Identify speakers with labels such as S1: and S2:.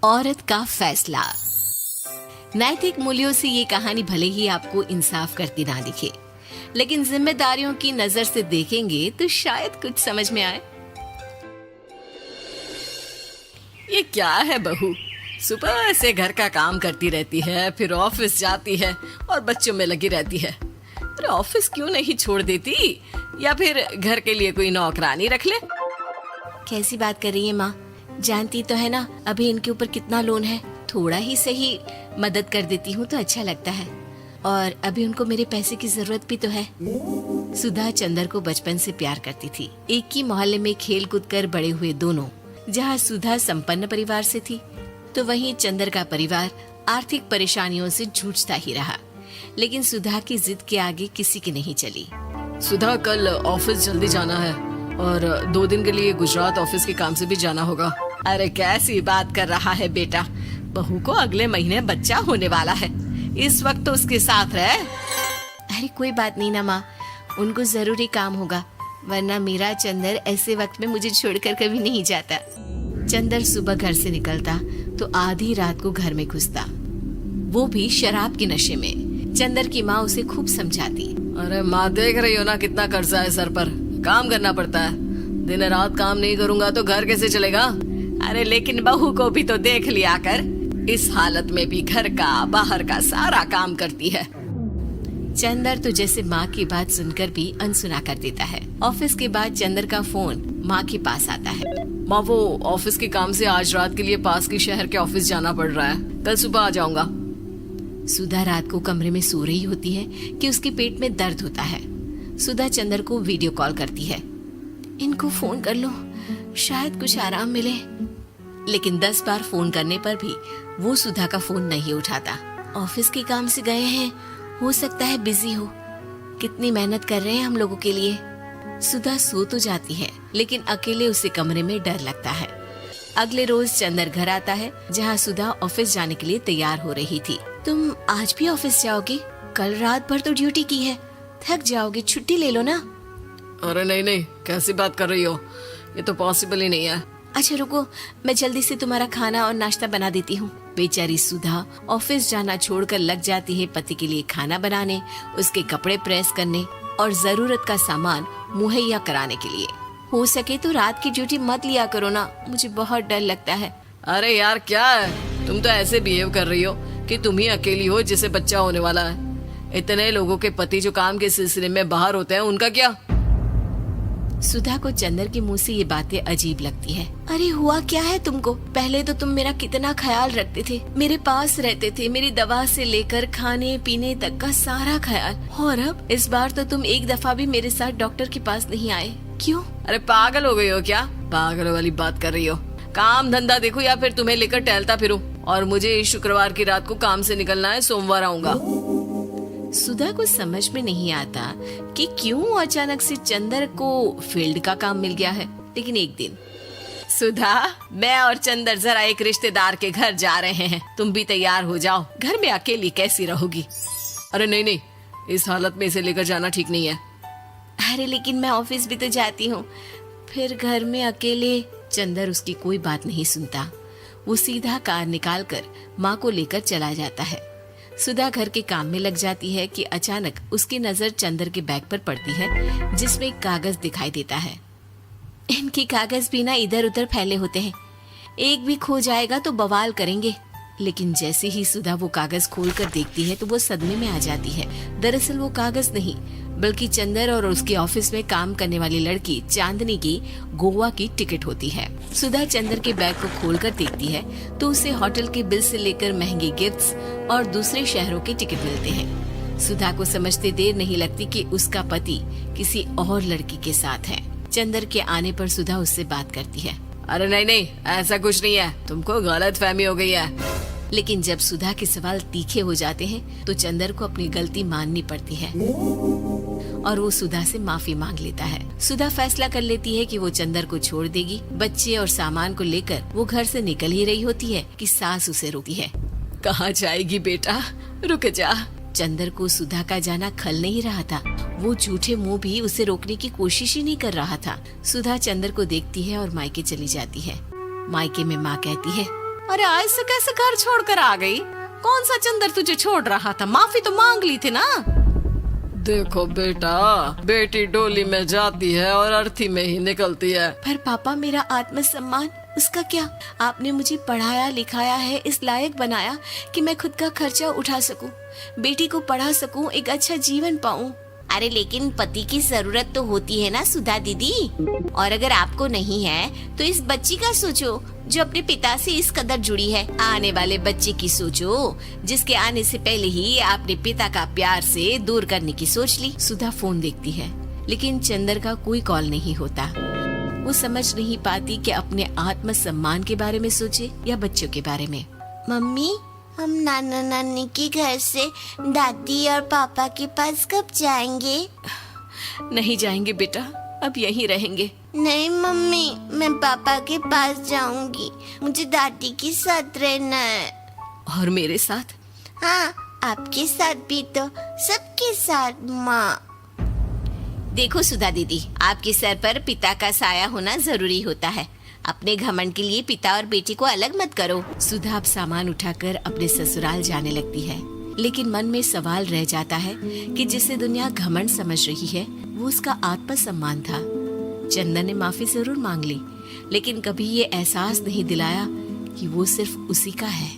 S1: औरत का फैसला। नैतिक मूल्यों से ये कहानी भले ही आपको इंसाफ करती ना दिखे, लेकिन जिम्मेदारियों की नजर से देखेंगे तो शायद कुछ समझ में आए।
S2: ये क्या है बहू, सुबह से घर का काम करती रहती है, फिर ऑफिस जाती है और बच्चों में लगी रहती है। अरे ऑफिस क्यों नहीं छोड़ देती, या फिर घर के लिए कोई नौकरानी रख ले।
S1: कैसी बात कर रही है माँ? जानती तो है ना अभी इनके ऊपर कितना लोन है। थोड़ा ही सही मदद कर देती हूँ तो अच्छा लगता है, और अभी उनको मेरे पैसे की जरूरत भी तो है। सुधा चंदर को बचपन से प्यार करती थी। एक ही मोहल्ले में खेल कूद कर बड़े हुए दोनों। जहाँ सुधा संपन्न परिवार से थी तो वहीं चंदर का परिवार आर्थिक परेशानियों से जूझता ही रहा। लेकिन सुधा की जिद के आगे किसी की नहीं चली।
S2: सुधा, कल ऑफिस जल्दी जाना है और 2 दिन के लिए गुजरात ऑफिस के काम से भी जाना होगा। अरे कैसी बात कर रहा है बेटा, बहू को अगले महीने बच्चा होने वाला है, इस वक्त तो उसके साथ रहे।
S1: अरे कोई बात नहीं ना माँ, उनको जरूरी काम होगा, वरना मेरा चंदर ऐसे वक्त में मुझे छोड़कर कभी नहीं जाता। चंदर सुबह घर से निकलता तो आधी रात को घर में घुसता, वो भी शराब के नशे में। चंदर की माँ उसे खूब समझाती।
S2: अरे माँ, देख रही हो ना कितना कर्जा है सर पर, काम करना पड़ता है। दिन रात काम नहीं करूँगा तो घर कैसे चलेगा। अरे लेकिन बहू को भी तो देख लिया कर, इस हालत में भी घर का बाहर का सारा काम करती है।
S1: चंदर तो जैसे माँ की बात सुनकर भी अनसुना कर देता है। ऑफिस के बाद चंदर का फोन माँ के पास आता है।
S2: माँ, वो ऑफिस के काम से आज रात के लिए पास के शहर के ऑफिस जाना पड़ रहा है, कल सुबह आ जाऊंगा।
S1: सुधा रात को कमरे में सो रही होती है कि उसके पेट में दर्द होता है। सुधा चंदर को वीडियो कॉल करती है। इनको फोन कर लो, शायद कुछ आराम मिले। लेकिन 10 बार फोन करने पर भी वो सुधा का फोन नहीं उठाता। ऑफिस के काम से गए हैं, हो सकता है बिजी हो। कितनी मेहनत कर रहे हैं हम लोगों के लिए। सुधा सो तो जाती है, लेकिन अकेले उसे कमरे में डर लगता है। अगले रोज चंदर घर आता है, जहाँ सुधा ऑफिस जाने के लिए तैयार हो रही थी। तुम आज भी ऑफिस जाओगी? कल रात भर तो ड्यूटी की है, थक जाओगे, छुट्टी ले लो ना।
S2: अरे नहीं नहीं, कैसी बात कर रही हो, ये तो पॉसिबल ही नहीं है।
S1: अच्छा रुको, मैं जल्दी से तुम्हारा खाना और नाश्ता बना देती हूँ। बेचारी सुधा ऑफिस जाना छोड़कर लग जाती है पति के लिए खाना बनाने, उसके कपड़े प्रेस करने और जरूरत का सामान मुहैया कराने के लिए। हो सके तो रात की ड्यूटी मत लिया करो ना, मुझे बहुत डर लगता है।
S2: अरे यार क्या है, तुम तो ऐसे बिहेव कर रही हो कि तुम ही अकेली हो जिसे बच्चा होने वाला है। इतने लोगों के पति जो काम के सिलसिले में बाहर होते हैं, उनका क्या?
S1: सुधा को चंदर के मुंह से ये बातें अजीब लगती है। अरे हुआ क्या है तुमको? पहले तो तुम मेरा कितना ख्याल रखते थे, मेरे पास रहते थे, मेरी दवा से लेकर खाने पीने तक का सारा ख्याल। और अब इस बार तो तुम एक दफा भी मेरे साथ डॉक्टर के पास नहीं आए, क्यों?
S2: अरे पागल हो गई हो क्या? पागल वाली बात कर रही हो। काम धंधा देखो या फिर तुम्हें लेकर टहलता फिरूं। और मुझे शुक्रवार की रात को काम से निकलना है, सोमवार आऊंगा।
S1: सुधा को समझ में नहीं आता कि क्यों अचानक से चंदर को फील्ड का काम मिल गया है। लेकिन एक दिन, सुधा, मैं और चंदर जरा एक रिश्तेदार के घर जा रहे हैं, तुम भी तैयार हो जाओ, घर में अकेली कैसी रहोगी।
S2: अरे नहीं नहीं, इस हालत में इसे लेकर जाना ठीक नहीं है।
S1: अरे लेकिन मैं ऑफिस भी तो जाती हूँ, फिर घर में अकेले। चंदर उसकी कोई बात नहीं सुनता। वो सीधा कार निकाल कर माँ को लेकर चला जाता है। सुधा घर के काम में लग जाती है कि अचानक उसकी नजर चंदर के बैग पर पड़ती है, जिसमें एक कागज दिखाई देता है। इनके कागज भी ना इधर उधर फैले होते हैं, एक भी खो जाएगा तो बवाल करेंगे। लेकिन जैसे ही सुधा वो कागज खोल कर देखती है तो वो सदमे में आ जाती है। दरअसल वो कागज नहीं, बल्कि चंदर और उसके ऑफिस में काम करने वाली लड़की चांदनी की गोवा की टिकट होती है। सुधा चंदर के बैग को खोलकर देखती है तो उसे होटल के बिल से लेकर महंगे गिफ्ट्स और दूसरे शहरों के टिकट मिलते हैं। सुधा को समझते देर नहीं लगती कि उसका पति किसी और लड़की के साथ है। चंदर के आने पर सुधा उससे बात करती है।
S2: अरे नहीं नहीं, ऐसा कुछ नहीं है, तुमको गलत फहमी हो गई है।
S1: लेकिन जब सुधा के सवाल तीखे हो जाते हैं तो चंदर को अपनी गलती माननी पड़ती है और वो सुधा से माफी मांग लेता है। सुधा फैसला कर लेती है कि वो चंदर को छोड़ देगी। बच्चे और सामान को लेकर वो घर से निकल ही रही होती है कि सास उसे रोकती है।
S2: कहाँ जाएगी बेटा, रुक जा।
S1: चंदर को सुधा का जाना खल नहीं रहा था। वो झूठे मुंह भी उसे रोकने की कोशिश ही नहीं कर रहा था। सुधा चंदर को देखती है और मायके चली जाती है। मायके में माँ कहती है, अरे ऐसे कैसे घर छोड़कर आ गई? कौन सा चंदर तुझे छोड़ रहा था? माफी तो मांग ली थी ना।
S2: देखो बेटा, बेटी डोली में जाती है और अर्थी में ही निकलती है।
S1: पर पापा, मेरा आत्मसम्मान, उसका क्या? आपने मुझे पढ़ाया लिखाया है, इस लायक बनाया कि मैं खुद का खर्चा उठा सकूं, बेटी को पढ़ा सकूं, एक अच्छा जीवन पाऊं। अरे लेकिन पति की जरूरत तो होती है ना सुधा दीदी, और अगर आपको नहीं है तो इस बच्ची का सोचो जो अपने पिता से इस कदर जुड़ी है। आने वाले बच्चे की सोचो जिसके आने से पहले ही आपने पिता का प्यार से दूर करने की सोच ली। सुधा फोन देखती है लेकिन चंदर का कोई कॉल नहीं होता। वो समझ नहीं पाती कि अपने आत्मसम्मान के बारे में सोचे या बच्चों के बारे में। मम्मी, हम नाना नानी के घर से दादी और पापा के पास कब जाएंगे? नहीं जाएंगे बेटा, अब यहीं रहेंगे। नहीं मम्मी, मैं पापा के पास जाऊंगी, मुझे दादी के साथ रहना है। और मेरे साथ? हाँ, आपके साथ भी तो, सबके साथ माँ। देखो सुधा दीदी, आपके सर पर पिता का साया होना जरूरी होता है। अपने घमंड के लिए पिता और बेटी को अलग मत करो। सुधा अब सामान उठाकर अपने ससुराल जाने लगती है, लेकिन मन में सवाल रह जाता है कि जिसे दुनिया घमंड समझ रही है वो उसका आत्मसम्मान था। चंदन ने माफी जरूर मांग ली, लेकिन कभी ये एहसास नहीं दिलाया कि वो सिर्फ उसी का है।